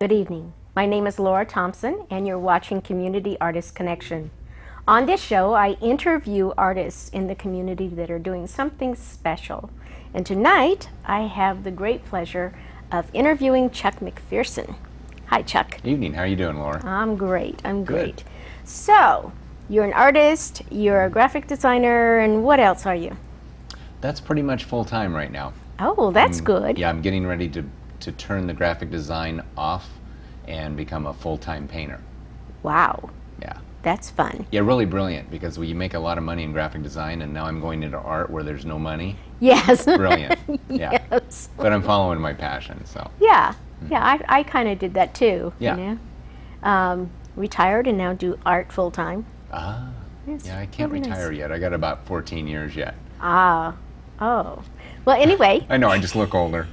Good evening. My name is Laura Thompson, and you're watching Community Artist Connection. On this show, I interview artists in the community that are doing something special. And tonight, I have the great pleasure of interviewing Chuck McPherson. Hi, Chuck. Good evening. How are you doing, Laura? I'm great. I'm great. Good. So, you're an artist, you're a graphic designer, and what else are you? That's pretty much full-time right now. Oh, that's good. Yeah, I'm getting ready to turn the graphic design off and become a full-time painter. Wow. Yeah. That's fun. Yeah, really brilliant, because you make a lot of money in graphic design, and now I'm going into art where there's no money. Yes. Brilliant. Yeah. Yes. But I'm following my passion, so. Yeah. Yeah, I kind of did that too. Yeah. You know? Retired and now do art full time. Ah. Yes, Yeah, I can't really nice. retire yet. I got about 14 years yet. Ah. Oh. Well, anyway. I know, I just look older.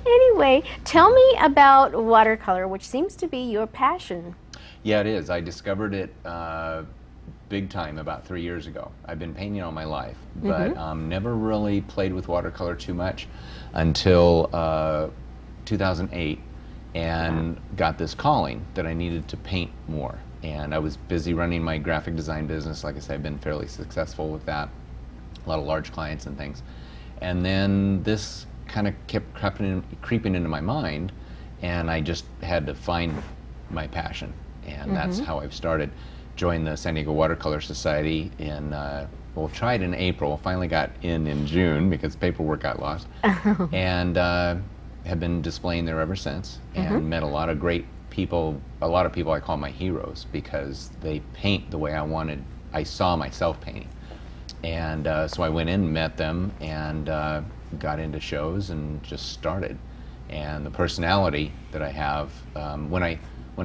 Anyway, tell me about watercolor, which seems to be your passion. Yeah, it is. I discovered it big time about 3 years ago. I've been painting all my life, but never really played with watercolor too much until 2008, and got this calling that I needed to paint more. And I was busy running my graphic design business. Like I said, I've been fairly successful with that. A lot of large clients and things. And then this kind of kept creeping into my mind, and I just had to find my passion. And that's how I've started. Joined the San Diego Watercolor Society in, well, tried in April, finally got in June because paperwork got lost. And have been displaying there ever since, and met a lot of great people, a lot of people I call my heroes, because they paint the way I saw myself painting. And so I went in and met them, and got into shows and just started. And the personality that I have, when I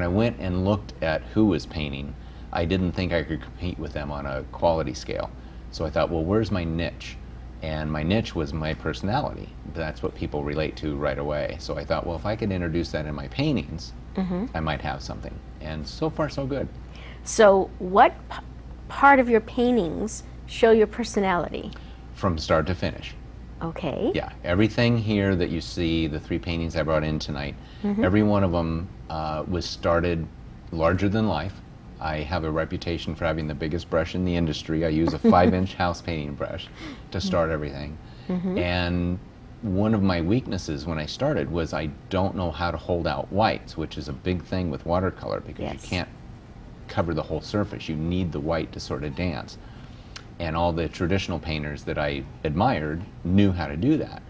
went and looked at who was painting, I didn't think I could compete with them on a quality scale. So I thought, well, where's my niche? And my niche was my personality. That's what people relate to right away. So I thought, well, if I could introduce that in my paintings, I might have something. And so far, so good. So what part of your paintings show your personality? From start to finish. Okay. Yeah, everything here that you see, the 3 paintings I brought in tonight, every one of them was started larger than life. I have a reputation for having the biggest brush in the industry. I use a 5-inch house painting brush to start everything. And one of my weaknesses when I started was I don't know how to hold out whites, which is a big thing with watercolor, because you can't cover the whole surface. You need the white to sort of dance. And all the traditional painters that I admired knew how to do that.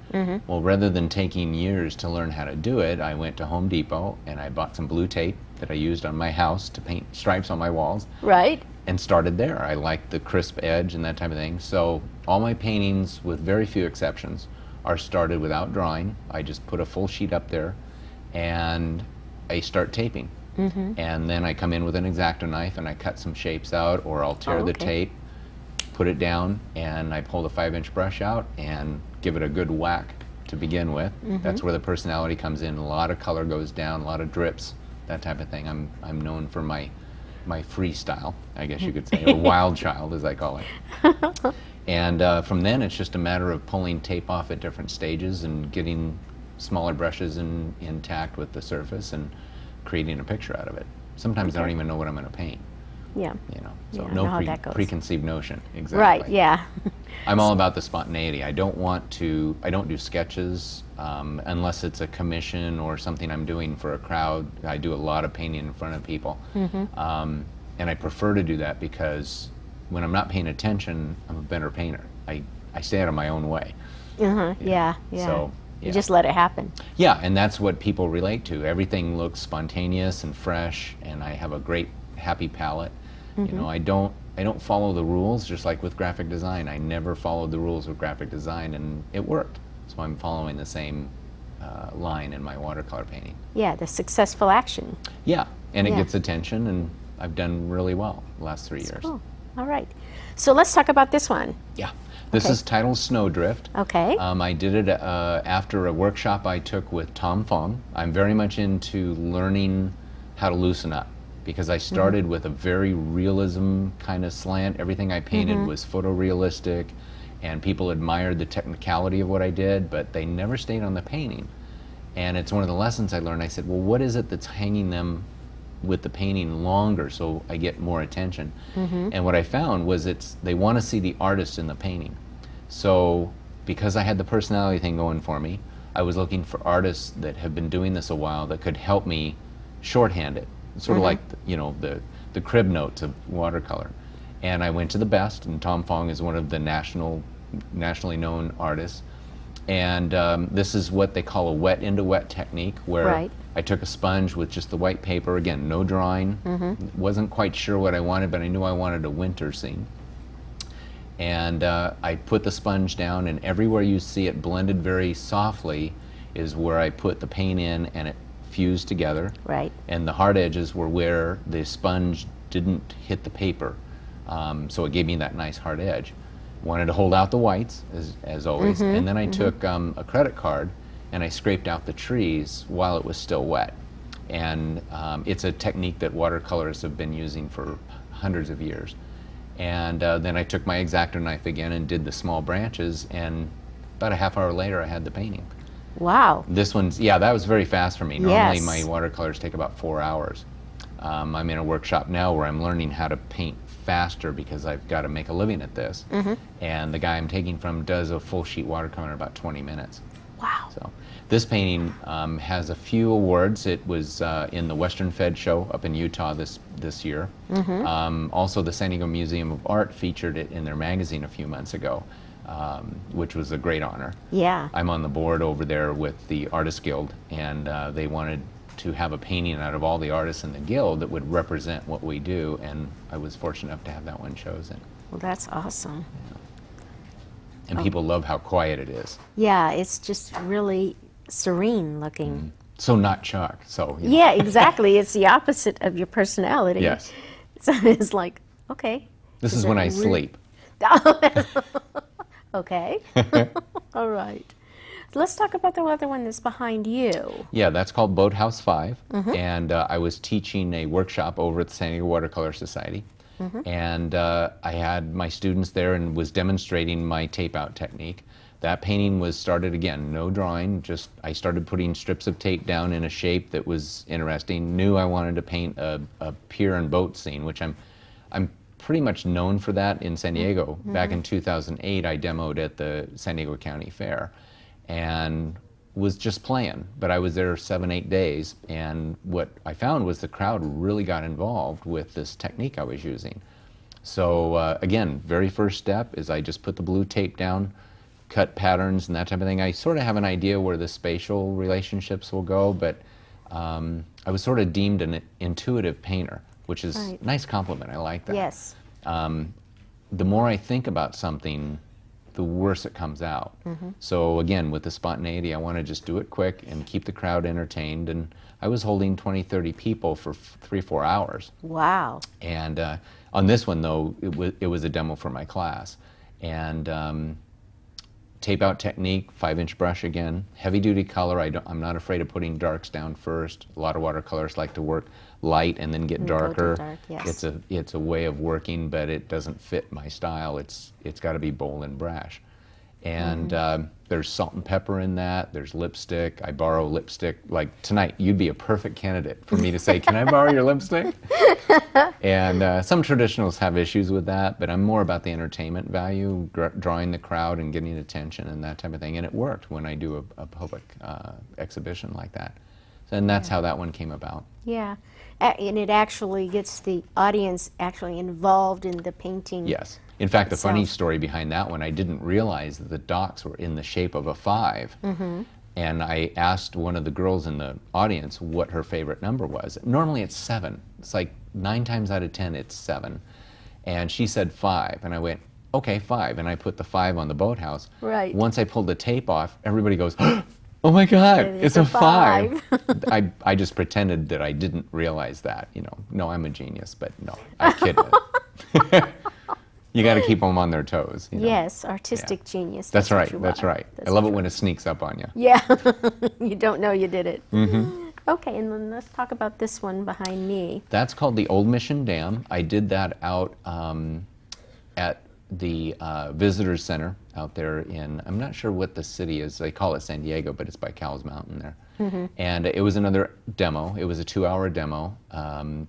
Well, rather than taking years to learn how to do it, I went to Home Depot and I bought some blue tape that I used on my house to paint stripes on my walls. Right. And started there. I liked the crisp edge and that type of thing. So all my paintings, with very few exceptions, are started without drawing. I just put a full sheet up there and I start taping. And then I come in with an X-Acto knife and I cut some shapes out, or I'll tear the tape, put it down, and I pull the 5-inch brush out and give it a good whack to begin with. That's where the personality comes in. A lot of color goes down, a lot of drips, that type of thing. I'm known for my freestyle, I guess you could say, or wild child, as I call it. And from then, it's just a matter of pulling tape off at different stages and getting smaller brushes intact with the surface and creating a picture out of it. Sometimes I don't even know what I'm going to paint. Yeah. You know, so Yeah, I know how no that goes. preconceived notion. Exactly. Right, yeah. I'm all about the spontaneity. I don't do sketches unless it's a commission or something I'm doing for a crowd. I do a lot of painting in front of people. And I prefer to do that because when I'm not paying attention, I'm a better painter. I stay out of my own way. Yeah. So, You just let it happen. yeah, and that's what people relate to. Everything looks spontaneous and fresh, and I have a great, happy palette. You know, I don't follow the rules, just like with graphic design. I never followed the rules with graphic design, and it worked. So I'm following the same line in my watercolor painting. Yeah, the successful action. Yeah, and it Yeah. gets attention, and I've done really well the last 3 years. Cool. All right. So let's talk about this one. Yeah, this is titled Snowdrift. Okay. I did it after a workshop I took with Thompson. I'm very much into learning how to loosen up, because I started with a very realism kind of slant. Everything I painted was photorealistic, and people admired the technicality of what I did, but they never stayed on the painting. And it's one of the lessons I learned. I said, well, what is it that's hanging them with the painting longer so I get more attention? And what I found was they want to see the artist in the painting. So because I had the personality thing going for me, I was looking for artists that have been doing this a while that could help me shorthand it, sort of like, you know, the crib notes of watercolor. And I went to the best, and Tom Fong is one of the nationally known artists. And this is what they call a wet into wet technique, where I took a sponge with just the white paper, again, no drawing. Wasn't quite sure what I wanted, but I knew I wanted a winter scene. And I put the sponge down, and everywhere you see it blended very softly is where I put the paint in, and it fused together. And the hard edges were where the sponge didn't hit the paper. So it gave me that nice hard edge. Wanted to hold out the whites, as always, and then I took a credit card and I scraped out the trees while it was still wet. And it's a technique that watercolorists have been using for hundreds of years. And then I took my X-Acto knife again and did the small branches, and about a half hour later I had the painting. Wow. This one's, yeah, that was very fast for me. Normally my watercolors take about 4 hours. I'm in a workshop now where I'm learning how to paint faster because I've got to make a living at this. And the guy I'm taking from does a full sheet watercolor in about 20 minutes. Wow. So this painting has a few awards. It was in the Western Fed show up in Utah this year. Also the San Diego Museum of Art featured it in their magazine a few months ago, which was a great honor. Yeah. I'm on the board over there with the Artist Guild, and they wanted to have a painting out of all the artists in the guild that would represent what we do, and I was fortunate enough to have that one chosen. Well, that's awesome. Yeah. And people love how quiet it is. Yeah, it's just really serene looking. So not chalk. So you know. Yeah, exactly. It's the opposite of your personality. Yes. So it's like, okay. This is when I sleep. Okay. All right. Let's talk about the other one that's behind you. Yeah, that's called Boathouse 5, and I was teaching a workshop over at the San Diego Watercolor Society, and I had my students there and was demonstrating my tape-out technique. That painting was started again, no drawing, just I started putting strips of tape down in a shape that was interesting. Knew I wanted to paint a pier and boat scene, which I'm pretty much known for that in San Diego. Back in 2008, I demoed at the San Diego County Fair, and was just playing, but I was there 7-8 days, and what I found was the crowd really got involved with this technique I was using. So again, very first step is I just put the blue tape down, cut patterns and that type of thing. I sort of have an idea where the spatial relationships will go, but I was sort of deemed an intuitive painter, which is a nice compliment. I like that. Yes. The more I think about something, the worse it comes out. So again, with the spontaneity, I want to just do it quick and keep the crowd entertained. And I was holding 20, 30 people for 3-4 hours. Wow. And on this one, though, it was a demo for my class. And tape-out technique, 5-inch brush again, heavy-duty color. I'm not afraid of putting darks down first. A lot of watercolorists like to work light and then get darker. Dark, yes. It's a way of working, but it doesn't fit my style. It's got to be bold and brash. And there's salt and pepper in that. There's lipstick. I borrow lipstick. Like tonight, you'd be a perfect candidate for me to say, "Can I borrow your lipstick?" And some traditionalists have issues with that, but I'm more about the entertainment value, drawing the crowd and getting attention and that type of thing. And it worked when I do a public exhibition like that. And that's how that one came about. Yeah. And it actually gets the audience actually involved in the painting. Yes. In fact, the funny story behind that one, I didn't realize that the dots were in the shape of a 5. And I asked one of the girls in the audience what her favorite number was. Normally it's 7. It's like 9 times out of 10 it's 7. And she said 5. And I went, okay, 5. And I put the 5 on the boathouse. Right. Once I pulled the tape off, everybody goes, oh my God, it's a 5. I just pretended that I didn't realize that, you know. No, I'm a genius, but no, I kid. You got to keep them on their toes. You know? Yes, artistic genius. That's right. That's right. I love it when it sneaks up on you. Yeah, you don't know you did it. Okay, and then let's talk about this one behind me. That's called the Old Mission Dam. I did that out at the visitor center out there in, I'm not sure what the city is, they call it San Diego, but it's by Cowles Mountain there. And it was another demo. It was a 2-hour demo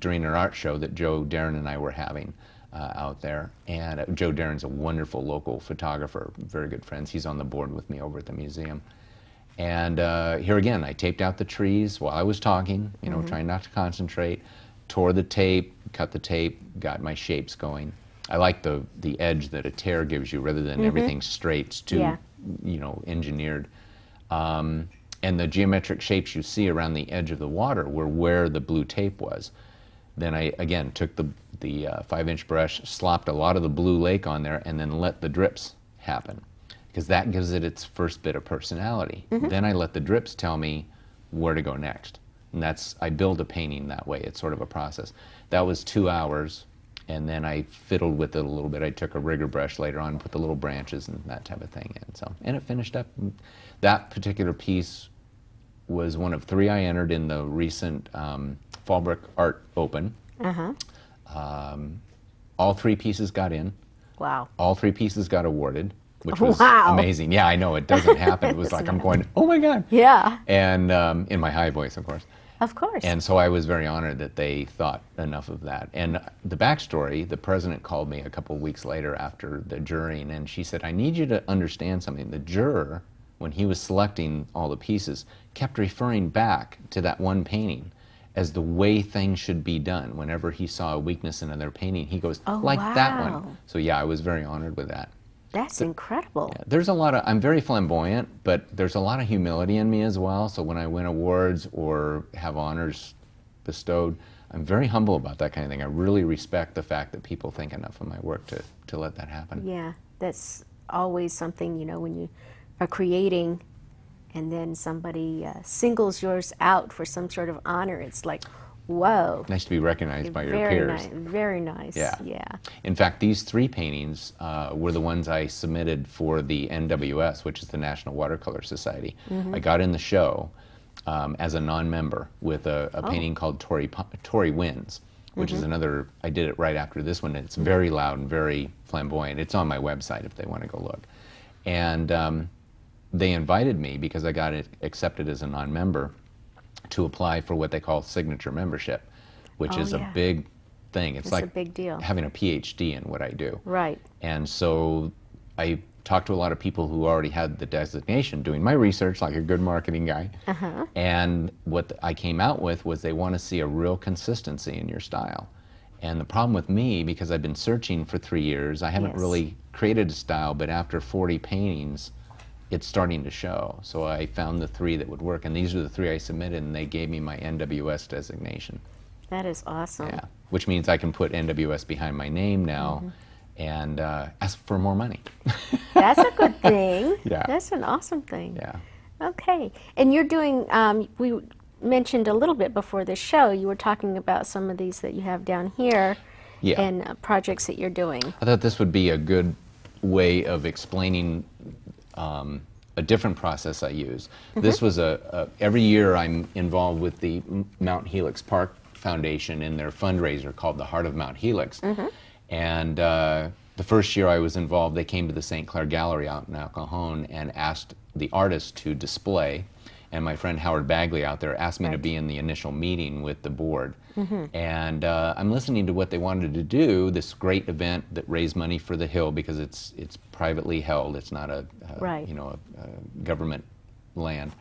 during an art show that Joe Darren and I were having out there. And Joe Darren's a wonderful local photographer, very good friends. He's on the board with me over at the museum. And here again, I taped out the trees while I was talking, you know, trying not to concentrate, tore the tape, cut the tape, got my shapes going. I like the edge that a tear gives you rather than everything straight. It's too, you know, engineered. And the geometric shapes you see around the edge of the water were where the blue tape was. Then I, again, took the 5-inch brush, slopped a lot of the blue lake on there, and then let the drips happen, because that gives it its first bit of personality. Then I let the drips tell me where to go next. And that's, I build a painting that way. It's sort of a process. That was 2 hours, and then I fiddled with it a little bit. I took a rigger brush later on, put the little branches and that type of thing in. So, and it finished up. That particular piece was one of 3 I entered in the recent Fallbrook Art Open. All 3 pieces got in. Wow. All 3 pieces got awarded, which was amazing. Yeah, I know, it doesn't happen. It was like, I'm going, oh my God. Yeah. And in my high voice, of course. Of course. And so I was very honored that they thought enough of that. And the backstory, the president called me a couple of weeks later after the jurying, and she said, I need you to understand something. The juror, when he was selecting all the pieces, kept referring back to that one painting as the way things should be done. Whenever he saw a weakness in another painting, he goes, like that one. So yeah, I was very honored with that. That's incredible. Yeah, there's a lot of, I'm very flamboyant, but there's a lot of humility in me as well. So when I win awards or have honors bestowed, I'm very humble about that kind of thing. I really respect the fact that people think enough of my work to let that happen. Yeah, that's always something, you know, when you are creating and then somebody singles yours out for some sort of honor, it's like, whoa. Nice to be recognized by your peers. Very nice, yeah. In fact, these 3 paintings were the ones I submitted for the NWS, which is the National Watercolor Society. I got in the show as a non-member with a painting called Tory Winds, which is another, I did it right after this one. It's very loud and very flamboyant. It's on my website if they want to go look. And they invited me, because I got it accepted as a non-member, to apply for what they call signature membership, which is a big thing. It's like a big deal. Having a PhD in what I do. Right. And so I talked to a lot of people who already had the designation, doing my research like a good marketing guy. And what I came out with was they want to see a real consistency in your style. And the problem with me, because I've been searching for 3 years, I haven't really created a style, but after 40 paintings, it's starting to show. So I found the 3 that would work, and these are the 3 I submitted, and they gave me my NWS designation. That is awesome. Yeah, which means I can put NWS behind my name now and ask for more money. That's a good thing. Yeah. That's an awesome thing. Yeah. Okay. And you're doing, we mentioned a little bit before the show, you were talking about some of these that you have down here and projects that you're doing. I thought this would be a good way of explaining a different process I use. This was every year I'm involved with the Mount Helix Park Foundation in their fundraiser called the Heart of Mount Helix. And the first year I was involved, they came to the St. Clair Gallery out in El Cajon and asked the artists to display. And my friend Howard Bagley out there asked me to be in the initial meeting with the board. And I'm listening to what they wanted to do, this great event that raised money for the Hill, because it's privately held. It's not a you know, a government land.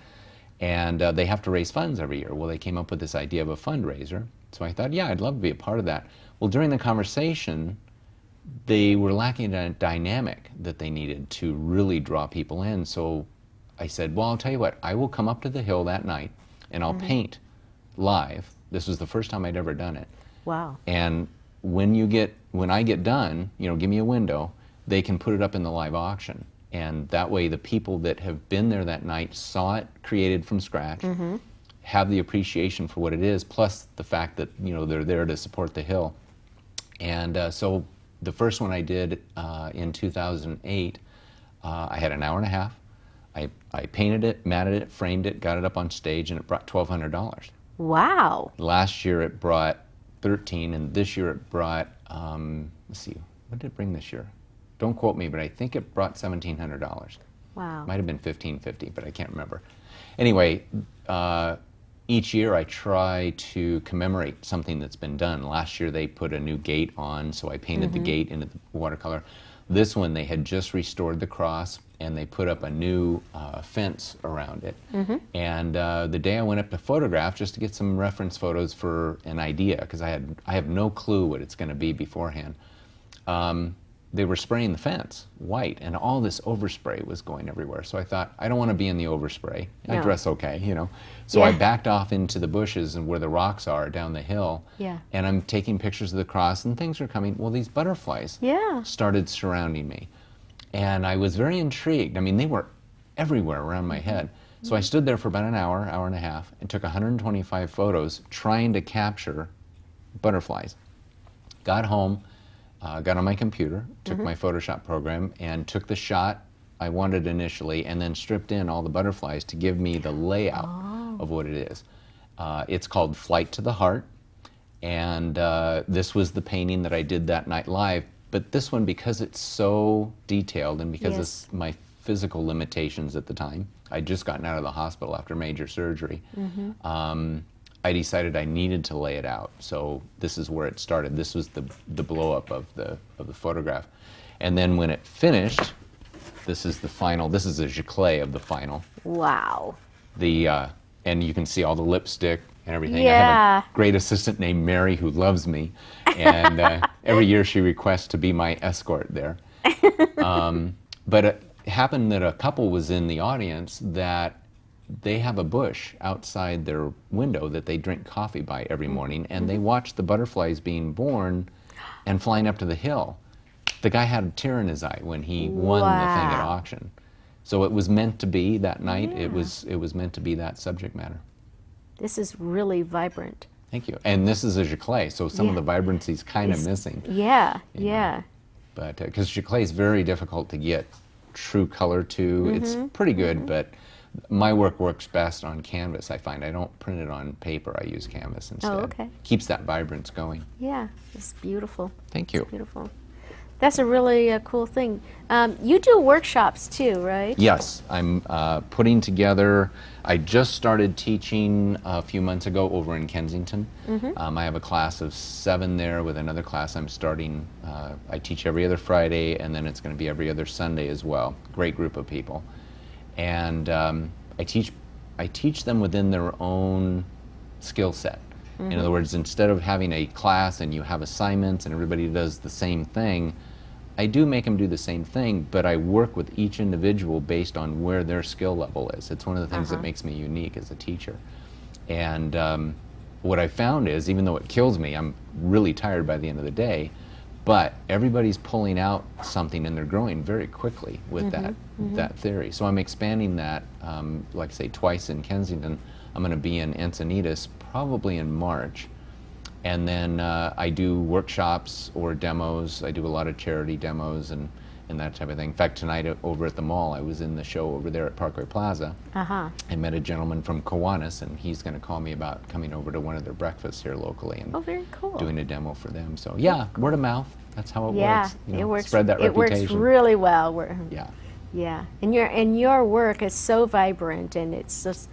And they have to raise funds every year. Well, they came up with this idea of a fundraiser. So I thought, yeah, I'd love to be a part of that. Well, during the conversation, they were lacking a dynamic that they needed to really draw people in. So I said, well, I'll tell you what, I will come up to the Hill that night and I'll paint live. This was the first time I'd ever done it. Wow. And when I get done, you know, give me a window, they can put it up in the live auction. And that way the people that have been there that night saw it created from scratch, have the appreciation for what it is, plus the fact that, you know, they're there to support the Hill. And so the first one I did in 2008, I had an hour and a half. I painted it, matted it, framed it, got it up on stage, and it brought $1,200. Wow. Last year it brought $13, and this year it brought, let's see, what did it bring this year? don't quote me, but I think it brought $1,700. Wow. Might have been $1,550, but I can't remember. Anyway, each year I try to commemorate something that's been done. Last year they put a new gate on, so I painted the gate into the watercolor. This one they had just restored the cross, and they put up a new fence around it. And the day I went up to photograph, just to get some reference photos for an idea, because I have no clue what it's going to be beforehand, they were spraying the fence white, and all this overspray was going everywhere. So I thought, I don't want to be in the overspray. I dress okay, you know. So I backed off into the bushes and where the rocks are down the hill. And I'm taking pictures of the cross, and things are coming. Well, these butterflies started surrounding me. And I was very intrigued. I mean, they were everywhere around my head. So I stood there for about an hour, hour and a half, and took 125 photos trying to capture butterflies. Got home, got on my computer, took my Photoshop program, and took the shot I wanted initially, and then stripped in all the butterflies to give me the layout of what it is. It's called Flight to the Heart, and this was the painting that I did that night live. But this one, because it's so detailed, and because of my physical limitations at the time, I'd just gotten out of the hospital after major surgery, I decided I needed to lay it out. So this is where it started. This was the blow up of the photograph. And then when it finished, this is the final. This is a giclée of the final. Wow. And you can see all the lipstick and everything. I have a great assistant named Mary who loves me, and every year she requests to be my escort there. But it happened that a couple was in the audience that they have a bush outside their window that they drink coffee by every morning, and they watch the butterflies being born and flying up to the hill. The guy had a tear in his eye when he won the thing at auction. So it was meant to be that night. It was meant to be that subject matter. This is really vibrant. Thank you. And this is a giclée, so some of the vibrancy is kind of missing. But because giclée is very difficult to get true color to. It's pretty good, but my work works best on canvas, I find. I don't print it on paper. I use canvas instead. Oh, okay. Keeps that vibrance going. Yeah, it's beautiful. Thank you. It's beautiful. That's a really cool thing. You do workshops too, right? Yes, I'm putting together, I just started teaching a few months ago over in Kensington. I have a class of 7 there with another class I'm starting. I teach every other Friday, and then it's going to be every other Sunday as well. Great group of people. And I teach them within their own skill set. In other words, instead of having a class and you have assignments and everybody does the same thing, I do make them do the same thing, but I work with each individual based on where their skill level is. It's one of the things that makes me unique as a teacher. And what I found is, even though it kills me, I'm really tired by the end of the day, but everybody's pulling out something and they're growing very quickly with that theory. So I'm expanding that, like I say, twice in Kensington. I'm going to be in Encinitas probably in March. And then I do workshops or demos. I do a lot of charity demos and that type of thing. In fact, tonight over at the mall, I was in the show over there at Parkway Plaza. I met a gentleman from Kiwanis, and he's going to call me about coming over to one of their breakfasts here locally and very cool. doing a demo for them. So yeah, word of mouth. That's how it works. You know, it works. Spread that reputation. It works really well. Yeah. And your work is so vibrant, and it's just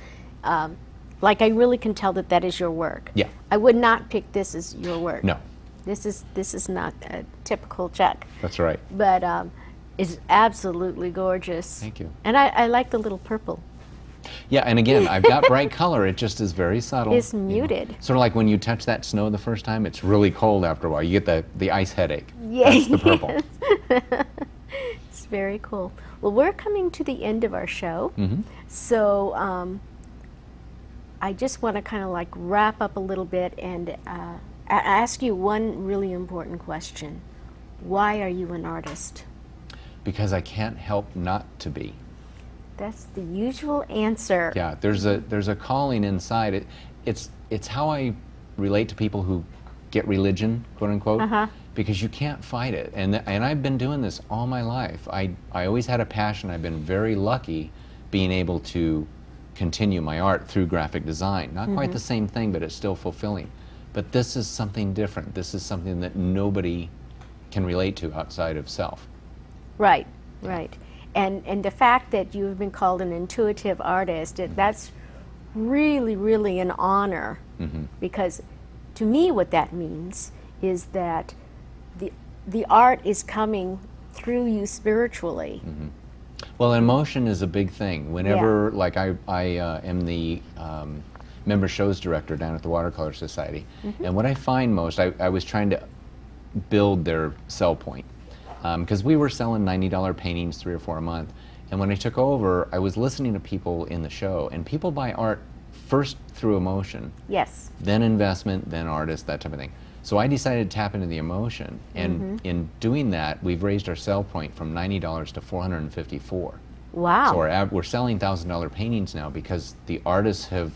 like I really can tell that is your work. Yeah. I would not pick this as your work. No. This is not a typical Chuck. That's right. But it's absolutely gorgeous. Thank you. And I like the little purple. Yeah, and again, I've got bright color. It just is very subtle. It's muted. You know. Sort of like when you touch that snow the first time, it's really cold after a while. You get the ice headache. Yeah. That's the purple. It's very cool. Well, we're coming to the end of our show. So I just want to kind of like wrap up a little bit and ask you one really important question. Why are you an artist? Because I can't help not to be. That's the usual answer. Yeah, there's a calling inside. It's how I relate to people who get religion, quote unquote, because you can't fight it. And I've been doing this all my life. I always had a passion. I've been very lucky being able to continue my art through graphic design. Not quite the same thing, but it's still fulfilling. But this is something different. This is something that nobody can relate to outside of self. Right, right. And the fact that you've been called an intuitive artist, that's really, really an honor. Because to me what that means is that the art is coming through you spiritually. Well, emotion is a big thing. Whenever, like I am the member shows director down at the Watercolor Society, and what I find most, I was trying to build their sell point, because we were selling $90 paintings 3 or 4 a month, and when I took over, I was listening to people in the show, and people buy art first through emotion, Yes. then investment, then artist, that type of thing. So I decided to tap into the emotion, and in doing that, we've raised our sell point from $90 to $454. Wow. So we're selling $1,000 paintings now because the artists have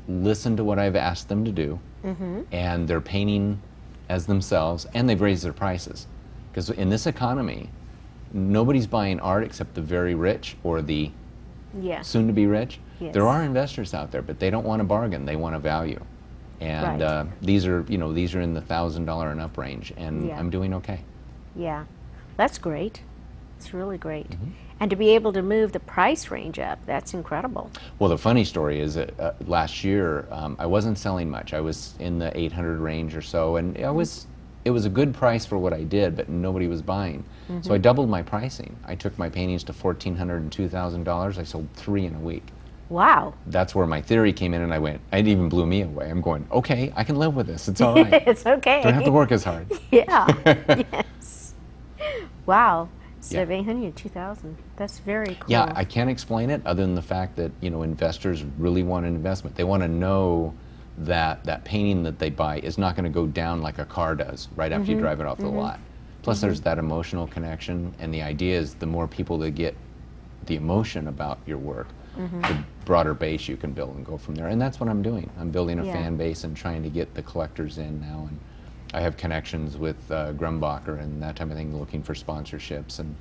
listened to what I've asked them to do, and they're painting as themselves, and they've raised their prices. Because in this economy, nobody's buying art except the very rich or the Yeah. soon-to-be rich. Yes. There are investors out there, but they don't want a bargain; they want a value. And Right. these are, these are in the $1,000 and up range, and Yeah. I'm doing okay. Yeah. That's great. It's really great. And to be able to move the price range up, that's incredible. Well, the funny story is that last year I wasn't selling much. I was in the 800 range or so, and it was a good price for what I did, but nobody was buying. So I doubled my pricing. I took my paintings to $1,400 and $2,000. I sold 3 in a week. Wow. That's where my theory came in, and it even blew me away. I'm going, okay, I can live with this. It's all right. It's okay. Don't have to work as hard. Yeah. Yes. Wow. Instead Yeah. of 800, 2,000. That's very cool. Yeah, I can't explain it other than the fact that, investors really want an investment. They want to know that that painting that they buy is not going to go down like a car does right after you drive it off the lot. Plus, there's that emotional connection, and the idea is the more people that get the emotion about your work, the broader base you can build and go from there. And that's what I'm doing. I'm building a Yeah. fan base and trying to get the collectors in now. And I have connections with Grumbacher and that type of thing, looking for sponsorships and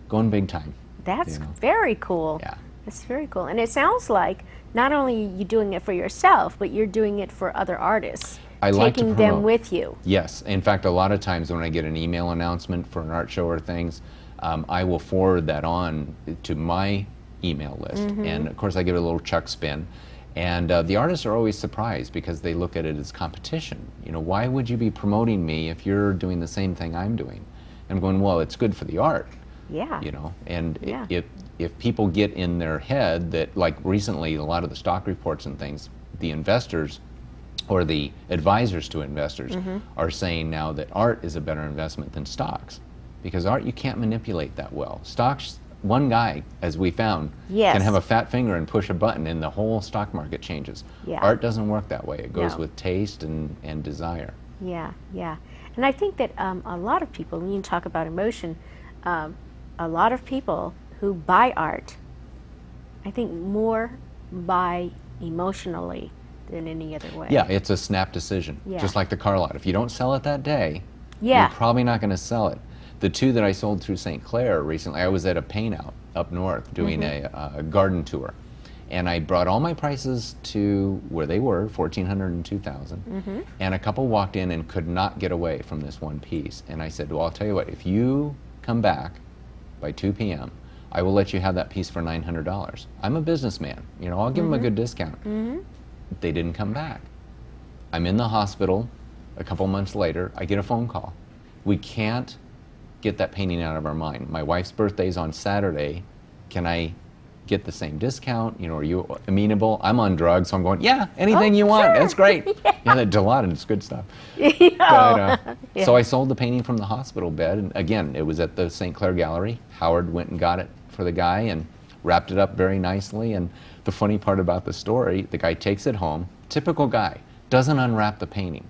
going big time. That's you know. very cool. Yeah. That's very cool. And it sounds like not only are you doing it for yourself, but you're doing it for other artists. I like to taking them promote. with you. Yes. In fact, a lot of times when I get an email announcement for an art show or things, I will forward that on to my email list. And of course, I give it a little chuck spin. And the artists are always surprised because they look at it as competition. Why would you be promoting me if you're doing the same thing I'm doing? And I'm going, well, it's good for the art. Yeah. And Yeah. if people get in their head that, like recently, a lot of the stock reports and things, the investors or the advisors to investors are saying now that art is a better investment than stocks, because art you can't manipulate that well. Stocks, one guy, as we found, Yes. can have a fat finger and push a button and the whole stock market changes. Yeah. Art doesn't work that way. It goes No. with taste and desire. Yeah, yeah. And I think that a lot of people, when you talk about emotion, a lot of people who buy art, I think more buy emotionally than any other way. Yeah, it's a snap decision. Yeah. Just like the car lot. If you don't sell it that day, Yeah. you're probably not going to sell it. The 2 that I sold through St. Clair recently, I was at a paint out up north doing a garden tour. And I brought all my prices to where they were, $1,400 and $2,000. And a couple walked in and could not get away from this one piece. And I said, well, I'll tell you what, if you come back by 2 p.m., I will let you have that piece for $900. I'm a businessman. I'll give them a good discount. They didn't come back. I'm in the hospital a couple months later. I get a phone call. We can't get that painting out of our mind. My wife's birthday's on Saturday. Can I get the same discount? Are you amenable? I'm on drugs, so I'm going, yeah, anything you want. That's great. Yeah, that gelatin is good stuff. But, So I sold the painting from the hospital bed. And again, it was at the St. Clair Gallery. Howard went and got it for the guy and wrapped it up very nicely. And the funny part about the story, the guy takes it home. Typical guy. Doesn't unwrap the painting.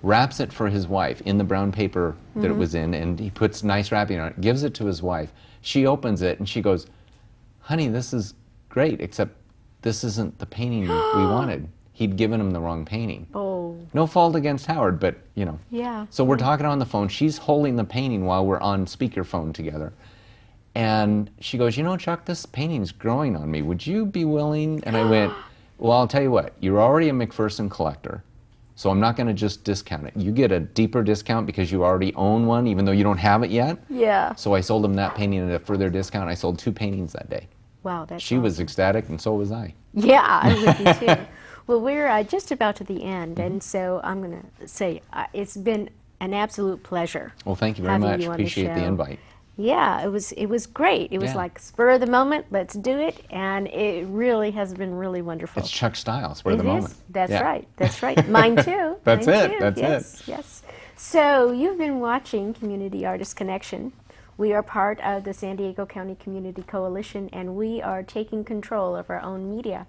Wraps it for his wife in the brown paper that it was in, and he puts nice wrapping on it, gives it to his wife. She opens it, and she goes, honey, this is great, except this isn't the painting we wanted. He'd given him the wrong painting. Oh. No fault against Howard, but, Yeah. So we're talking on the phone. She's holding the painting while we're on speakerphone together. And she goes, Chuck, this painting's growing on me. Would you be willing? And I went, well, I'll tell you what. You're already a McPherson collector. So I'm not going to just discount it. You get a deeper discount because you already own one, even though you don't have it yet. Yeah. So I sold him that painting at a further discount. I sold 2 paintings that day. Wow, that's She was ecstatic, and so was I. Yeah, I would be too. Well, we're just about to the end, and so I'm going to say it's been an absolute pleasure. Well, thank you very much. Appreciate the invite. Yeah, it was great. It was like spur of the moment, let's do it, and it really has been really wonderful. It's Chuck's style, spur of the moment. That's right. That's right. Mine too. That's Mine it. too. That's yes, it. Yes. So you've been watching Community Artist Connection. We are part of the San Diego County Community Coalition, and we are taking control of our own media.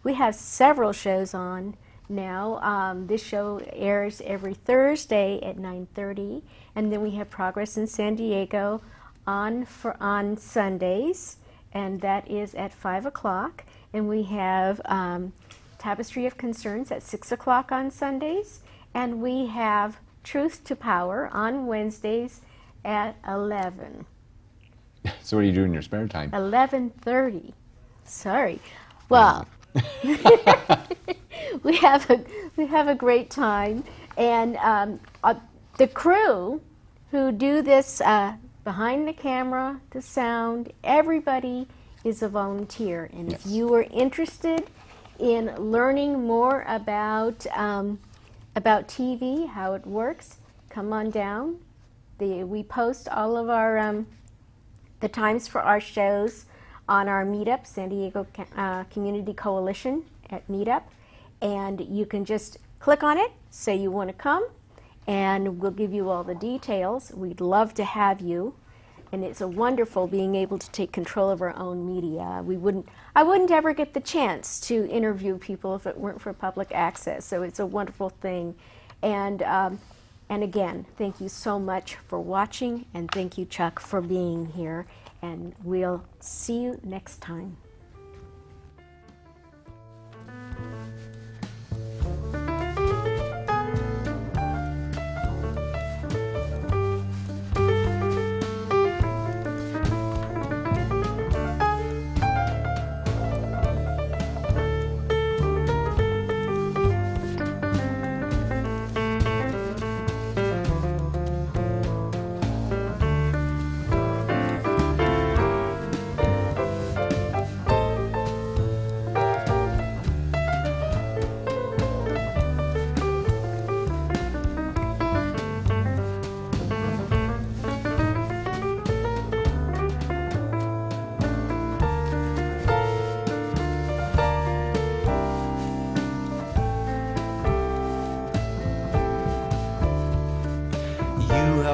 We have several shows on now. This show airs every Thursday at 9:30, and then we have Progress in San Diego on Sundays, and that is at 5 o'clock. And we have Tapestry of Concerns at 6 o'clock on Sundays, and we have Truth to Power on Wednesdays at 11. So what do you do in your spare time? 11:30. Sorry. Well, we have a great time, and the crew who do this behind the camera, the sound, everybody is a volunteer. And if you are interested in learning more about TV, how it works, come on down. We post all of our the times for our shows on our Meetup, San Diego Community Coalition at Meetup, and you can just click on it, say you want to come, and we'll give you all the details. We'd love to have you, and it's a wonderful being able to take control of our own media. I wouldn't ever get the chance to interview people if it weren't for public access, so it's a wonderful thing. And again, thank you so much for watching, and thank you, Chuck, for being here, and we'll see you next time.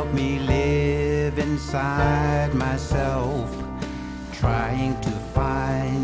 Help me live inside myself, trying to find